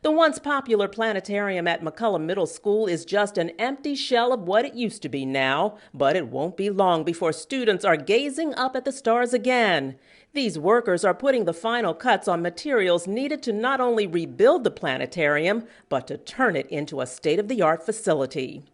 The once popular planetarium at McCullough Middle School is just an empty shell of what it used to be now, but it won't be long before students are gazing up at the stars again. These workers are putting the final cuts on materials needed to not only rebuild the planetarium, but to turn it into a state-of-the-art facility.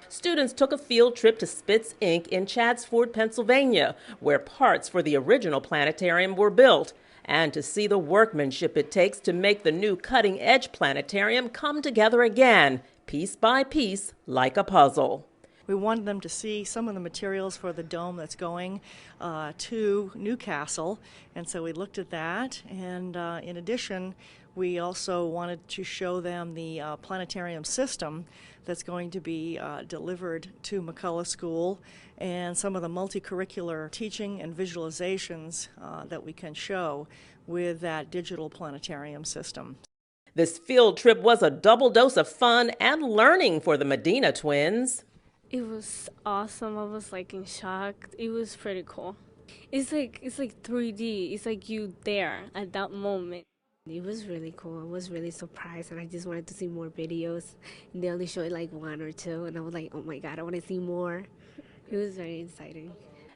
Students took a field trip to Spitz Inc. in Chadsford, Pennsylvania, where parts for the original planetarium were built, and to see the workmanship it takes to make the new cutting-edge planetarium come together again, piece by piece, like a puzzle. We wanted them to see some of the materials for the dome that's going to Newcastle, and so we looked at that. And in addition, we also wanted to show them the planetarium system that's going to be delivered to McCullough School, and some of the multi-curricular teaching and visualizations that we can show with that digital planetarium system. This field trip was a double dose of fun and learning for the Medina twins. It was awesome. I was in shock. It was pretty cool. It's like 3D. It's like you there at that moment. It was really cool. I was really surprised, and I just wanted to see more videos. And they only showed one or two, and I was like, oh my God, I want to see more. It was very exciting.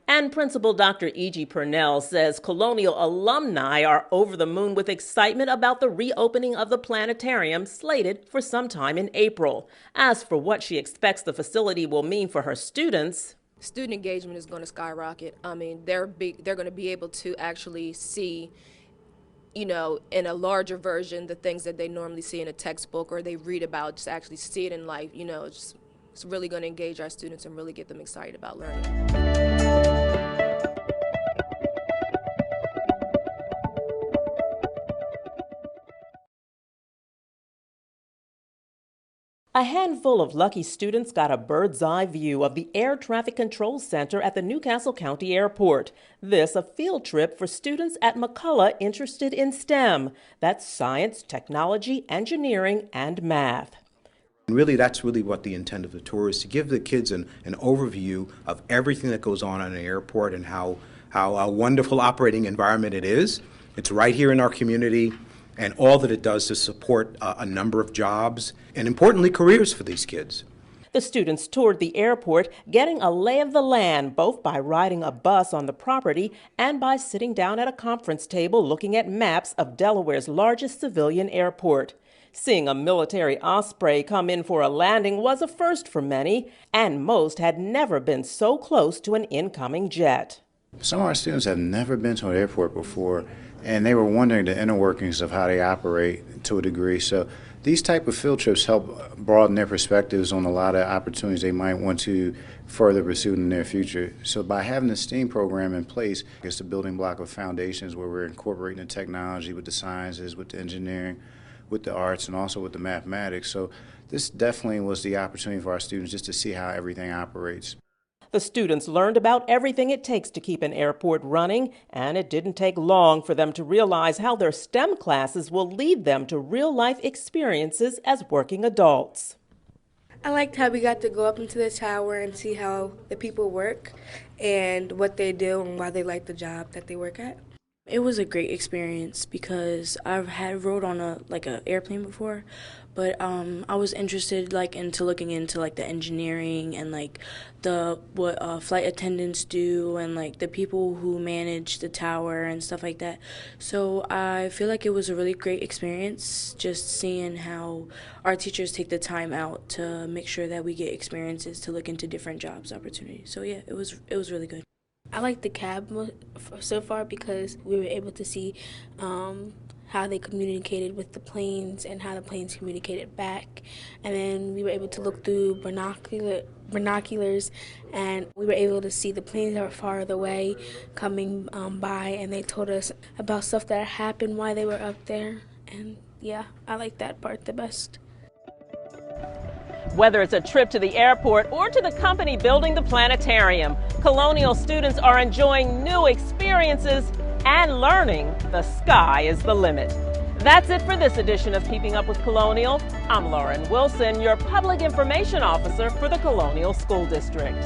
And Principal Dr. E.G. Purnell says Colonial alumni are over the moon with excitement about the reopening of the planetarium slated for sometime in April. As for what she expects the facility will mean for her students, student engagement is going to skyrocket. I mean, they're going to be able to actually see, in a larger version, the things that they normally see in a textbook or they read about, just actually see it in life. It's really going to engage our students and really get them excited about learning. A handful of lucky students got a bird's-eye view of the Air Traffic Control Center at the Newcastle County Airport. This a field trip for students at McCullough interested in STEM. That's science, technology, engineering, and math. Really, that's really what the intent of the tour is, to give the kids an overview of everything that goes on an airport and how a wonderful operating environment it is. It's right here in our community, and all that it does to support a number of jobs and, importantly, careers for these kids. The students toured the airport, getting a lay of the land, both by riding a bus on the property and by sitting down at a conference table looking at maps of Delaware's largest civilian airport. Seeing a military Osprey come in for a landing was a first for many, and most had never been so close to an incoming jet. Some of our students have never been to an airport before, and they were wondering the inner workings of how they operate to a degree. So these type of field trips help broaden their perspectives on a lot of opportunities they might want to further pursue in their future. So by having the STEAM program in place, it's the building block of foundations where we're incorporating the technology with the sciences, with the engineering, with the arts, and also with the mathematics. So this definitely was the opportunity for our students just to see how everything operates. The students learned about everything it takes to keep an airport running, and it didn't take long for them to realize how their STEM classes will lead them to real-life experiences as working adults. I liked how we got to go up into the tower and see how the people work and what they do and why they like the job that they work at. It was a great experience because I've rode on a airplane before, but I was interested into looking into the engineering and what flight attendants do and the people who manage the tower and stuff like that. So I feel like it was a really great experience just seeing how our teachers take the time out to make sure that we get experiences to look into different jobs opportunities. So yeah, it was really good. I like the cab so far because we were able to see how they communicated with the planes and how the planes communicated back. And then we were able to look through binoculars, and we were able to see the planes that were farther away coming by, and they told us about stuff that happened while they were up there. And yeah, I like that part the best. Whether it's a trip to the airport or to the company building the planetarium, Colonial students are enjoying new experiences and learning the sky is the limit. That's it for this edition of Keeping Up with Colonial. I'm Lauren Wilson, your Public Information Officer for the Colonial School District.